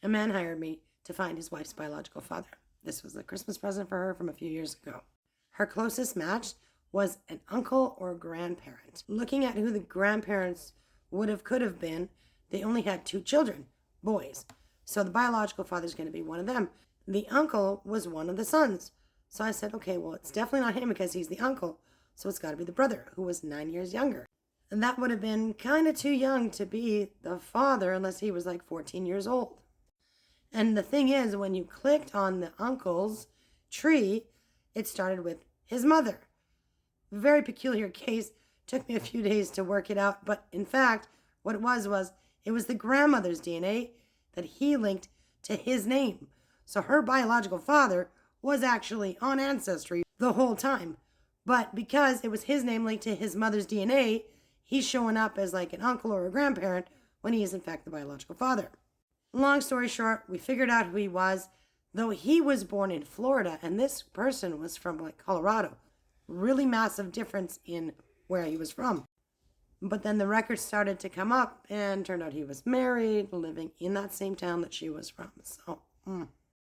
A man hired me to find his wife's biological father. This was a Christmas present for her from a few years ago. Her closest match was an uncle or grandparent. Looking at who the grandparents could have been, they only had 2 children, boys. So the biological father is going to be one of them. The uncle was one of the sons. So I said, okay, well, it's definitely not him because he's the uncle. So it's got to be the brother, who was 9 years younger. And that would have been kind of too young to be the father unless he was like 14 years old. And the thing is, when you clicked on the uncle's tree, it started with his mother. Very peculiar case. Took me a few days to work it out. But in fact, what it was it was the grandmother's DNA that he linked to his name. So her biological father was actually on Ancestry the whole time. But because it was his name linked to his mother's DNA, he's showing up as like an uncle or a grandparent when he is in fact the biological father. Long story short, we figured out who he was, though he was born in Florida and this person was from like Colorado. Really massive difference in where he was from. But then the records started to come up and turned out he was married, living in that same town that she was from. So,